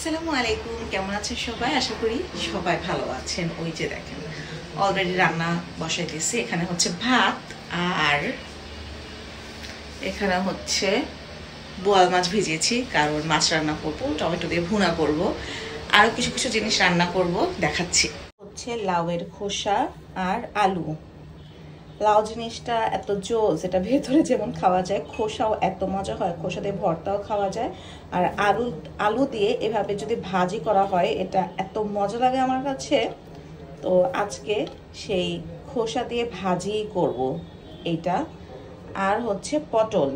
আসসালামু আলাইকুম, কেমন আছেন সবাই? আশা করি সবাই ভালো আছেন। ওই যে দেখেন অলরেডি রান্না বসাইতেছি। এখানে হচ্ছে ভাত আর এখানে হচ্ছে বোয়াল মাছ ভিজিয়েছি, কারণ মাছ রান্না করবো, টমেটো দিয়ে ভুনা করব, আরও কিছু কিছু জিনিস রান্না করব, দেখাচ্ছি। হচ্ছে লাউয়ের খোসা আর আলু। লাউ জিনিসটা এত জোস, এটা ভেতরে যেমন খাওয়া যায়, খোসাও এত মজা হয়, খোসা দিয়ে ভর্তাও খাওয়া যায়। আর আলু দিয়ে এভাবে যদি ভাজি করা হয় এটা এত মজা লাগে আমার কাছে। তো আজকে সেই খোসা দিয়ে ভাজি করব এইটা। আর হচ্ছে পটল,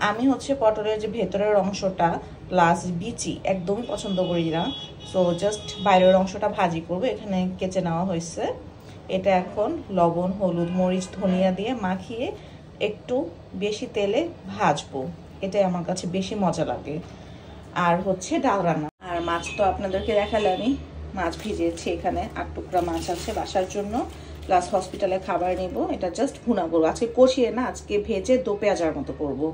আমি হচ্ছে পটলের যে ভেতরের অংশটা প্লাস বিচি একদমই পছন্দ করি না, সো জাস্ট বাইরের অংশটা ভাজি করব। এখানে কেচে নেওয়া হয়েছে। এটা এখন লবণ, হলুদ, মরিচ, ধনিয়া দিয়ে মাখিয়ে একটু বেশি তেলে ভাজবো, এটাই আমার কাছে বেশি মজা লাগে। আর হচ্ছে ডাল রান্না। আর মাছ তো আপনাদেরকে দেখালে, আমি মাছ ভিজিয়েছি, এখানে 8 টুকরা মাছ আছে বাসার জন্য, প্লাস হসপিটালে খাবার নেব। এটা জাস্ট ভুনা করবো আজকে, কষিয়ে না, আজকে ভেজে দো পেঁয়াজার মতো করবো।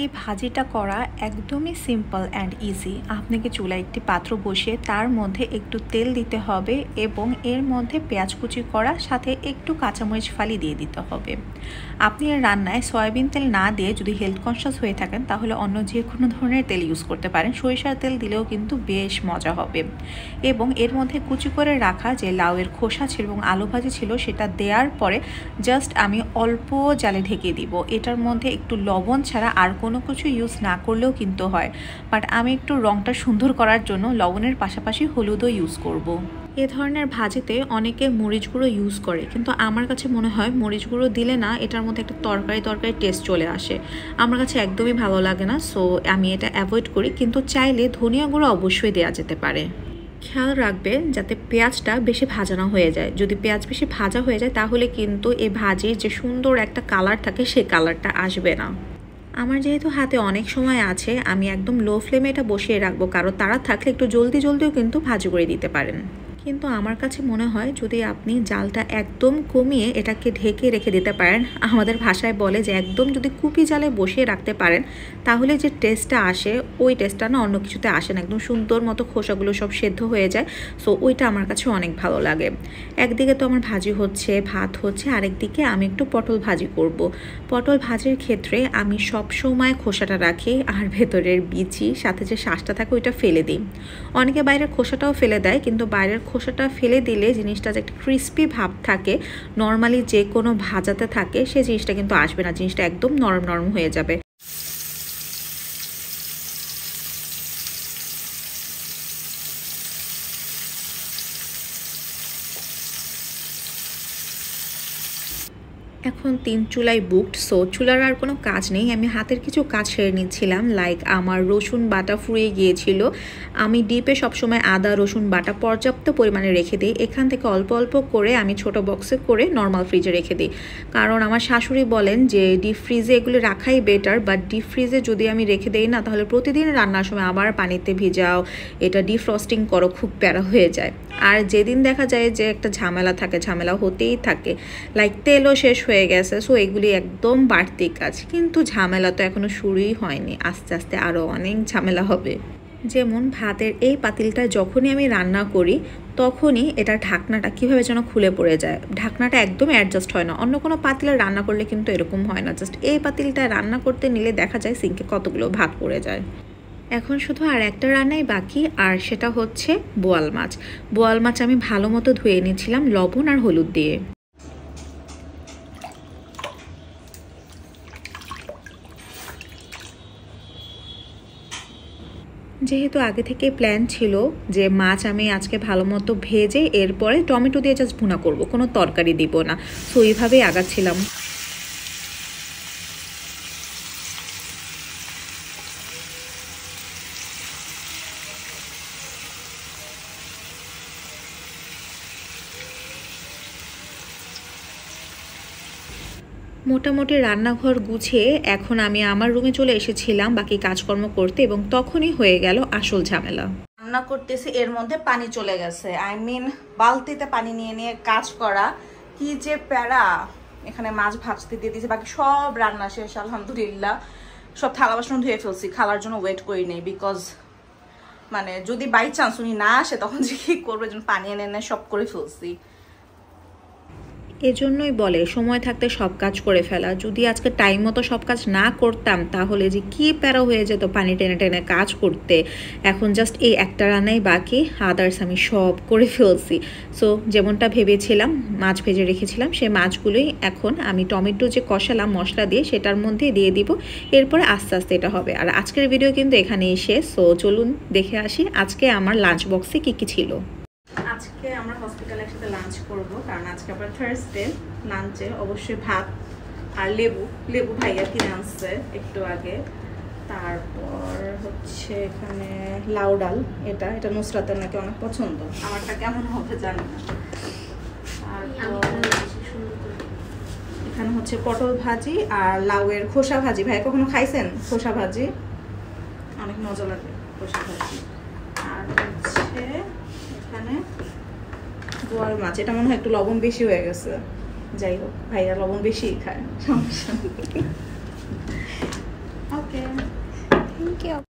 এই ভাজিটা করা একদমই সিম্পল অ্যান্ড ইজি। আপনাকে চুলায় একটি পাত্র বসিয়ে তার মধ্যে একটু তেল দিতে হবে এবং এর মধ্যে পেঁয়াজ কুচি করা, সাথে একটু কাঁচামরিচ ফালি দিয়ে দিতে হবে। আপনি এর রান্নায় সয়াবিন তেল না দিয়ে যদি হেলথ কনসিয়াস হয়ে থাকেন তাহলে অন্য যে কোনো ধরনের তেল ইউজ করতে পারেন, সরিষার তেল দিলেও কিন্তু বেশ মজা হবে। এবং এর মধ্যে কুচি করে রাখা যে লাউয়ের খোসা ছিল এবং আলু ভাজি ছিল সেটা দেওয়ার পরে জাস্ট আমি অল্প জালে ঢেকে দিব। এটার মধ্যে একটু লবণ ছাড়া আর কোনো কিছু ইউজ না করলেও কিন্তু হয়, বাট আমি একটু রঙটা সুন্দর করার জন্য লবণের পাশাপাশি হলুদও ইউজ করব। এ ধরনের ভাজিতে অনেকে মরিচ গুঁড়ো ইউজ করে, কিন্তু আমার কাছে মনে হয় মরিচ গুঁড়ো দিলে না এটার মধ্যে একটা তরকারি টেস্ট চলে আসে, আমার কাছে একদমই ভালো লাগে না, সো আমি এটা অ্যাভয়েড করি। কিন্তু চাইলে ধনিয়া গুঁড়ো অবশ্যই দেওয়া যেতে পারে। খেয়াল রাখবেন যাতে পেঁয়াজটা বেশি ভাজা না হয়ে যায়। যদি পেঁয়াজ বেশি ভাজা হয়ে যায় তাহলে কিন্তু এই ভাজির যে সুন্দর একটা কালার থাকে সেই কালারটা আসবে না। আমার যেহেতু হাতে অনেক সময় আছে, আমি একদম লো ফ্লেমে এটা বসিয়ে রাখবো, কারণ তারা থাকলে একটু জলদিও কিন্তু ভাজি করে দিতে পারেন। কিন্তু আমার কাছে মনে হয় যদি আপনি জালটা একদম কমিয়ে এটাকে ঢেকে রেখে দিতে পারেন, আমাদের ভাষায় বলে যে একদম যদি কুপি জালে বসিয়ে রাখতে পারেন, তাহলে যে টেস্টটা আসে ওই টেস্টটা না অন্য কিছুতে আসে না, একদম সুন্দর মতো খোসাগুলো সব সেদ্ধ হয়ে যায়। সো ওইটা আমার কাছে অনেক ভালো লাগে। একদিকে তো আমার ভাজি হচ্ছে, ভাত হচ্ছে, আরেকদিকে আমি একটু পটল ভাজি করব। পটল ভাজির ক্ষেত্রে আমি সব সময় খোসাটা রাখি আর ভেতরের বিচি সাথে যে শাঁসটা থাকে ওইটা ফেলে দিই। অনেকে বাইরের খোসাটাও ফেলে দেয়, কিন্তু বাইরের খোসাটা ফেলে দিলে জিনিসটা যে একটা ক্রিস্পি ভাব থাকে নর্মালি যে কোনো ভাজাতে থাকে, সেই জিনিসটা কিন্তু আসবে না, জিনিসটা একদম নরম হয়ে যাবে। এখন 3 চুলাই বুকড, সো চুলার আর কোনো কাজ নেই। আমি হাতের কিছু কাজ সেরে নিচ্ছিলাম, লাইক আমার রসুন বাটা ফুরিয়ে গিয়েছিল। আমি ডিপে সবসময় আদা রসুন বাটা পর্যাপ্ত পরিমাণে রেখে দিই, এখান থেকে অল্প অল্প করে আমি ছোট বক্সে করে নর্মাল ফ্রিজে রেখে দিই। কারণ আমার শাশুড়ি বলেন যে ডিপ ফ্রিজে এগুলো রাখাই বেটার, বাট ডিপ ফ্রিজে যদি আমি রেখে দিই না তাহলে প্রতিদিন রান্নার সময় আবার পানিতে ভিজাও, এটা ডিফ্রস্টিং করো, খুব প্যারা হয়ে যায়। আর যেদিন দেখা যায় যে একটা ঝামেলা থাকে, ঝামেলা হতেই থাকে, লাইক তেলও শেষ হয়ে গেছে, সো এগুলি একদম বাড়তি কাজ। কিন্তু ঝামেলা তো এখনো শুরুই হয়নি, আস্তে আস্তে আরও অনেক ঝামেলা হবে। যেমন ভাতের এই পাতিলটা যখনই আমি রান্না করি তখনই এটা ঢাকনাটা কিভাবে যেন খুলে পড়ে যায়, ঢাকনাটা একদম অ্যাডজাস্ট হয় না। অন্য কোনো পাতিলে রান্না করলে কিন্তু এরকম হয় না, জাস্ট এই পাতিলটা রান্না করতে নিলে দেখা যায় সিঙ্কে কতগুলো ভাত পড়ে যায়। এখন শুধু আর একটা রান্নাই বাকি, আর সেটা হচ্ছে বোয়াল মাছ। বোয়াল মাছ আমি ভালো মতো ধুয়ে নিয়েছিলাম লবণ আর হলুদ দিয়ে। যেহেতু আগে থেকে প্ল্যান ছিল যে মাছ আমি আজকে ভালো মতো ভেজে এরপরে টমেটো দিয়ে জাস্ট ভুনা করব, কোনো তরকারি দিব না, সো এইভাবেই আগাচ্ছিলাম। মোটামুটি রান্নাঘর গুছিয়ে এখন আমি আমার রুমে চলে এসেছিলাম বাকি কাজকর্ম করতে, এবং তখনই হয়ে গেল আসল ঝামেলা। রান্না করতেছি, এর মধ্যে পানি চলে গেছে, বালতিতে পানি নিয়ে নিয়ে কাজ করা কি যে প্যারা। এখানে মাছ ভাজতে দিয়ে দিয়েছি, বাকি সব রান্না শেষ আলহামদুলিল্লাহ। সব থালা বাসন ধুয়ে ফেলছি, খালার জন্য ওয়েট করি নেই, বিকজ মানে যদি বাই চান্স উনি না আসে তখন যে কি করবে, যেন পানি এনে সব করে ফেলছি। এজন্যই বলে সময় থাকতে সব কাজ করে ফেলা। যদি আজকে টাইম মতো সব কাজ না করতাম তাহলে যে কি প্যারা হয়ে যেত পানি টেনে টেনে কাজ করতে। এখন জাস্ট এই একটা রান্নাই বাকি, আদার্স আমি সব করে ফেলছি। সো যেমনটা ভেবেছিলাম মাছ ভেজে রেখেছিলাম সেই মাছগুলোই এখন আমি টমেটো যে কষালাম মশলা দিয়ে সেটার মধ্যে দিয়ে দিব, এরপরে আস্তে আস্তে এটা হবে। আর আজকের ভিডিও কিন্তু এখানেই শেষ। সো চলুন দেখে আসি আজকে আমার লাঞ্চ বক্সে কী কী ছিল। আজকে আমরা হসপিটালে একসাথে লাঞ্চ করব, কারণ আজকে আবার থার্সডে। লাঞ্চে অবশ্যই ভাত আর লেবু ভাইয়া কিনে আনছে একটু আগে। তারপর হচ্ছে এখানে লাউ ডাল, এটা নুসরাতের নাকি অনেক পছন্দ, আমারটা কেমন হবে জানি না। তারপর এখানে হচ্ছে পটল ভাজি আর লাউয়ের খোসা ভাজি। ভাই কখনো খাইছেন খোসা ভাজি? অনেক মজা লাগে খোসা ভাজি। আর হচ্ছে এখানে বোয়াল মাছ, এটা মনে হয় একটু লবণ বেশি হয়ে গেছে, যাই হোক ভাইয়া লবণ বেশিই খায়, সমস্যা। ওকে, থ্যাংক ইউ।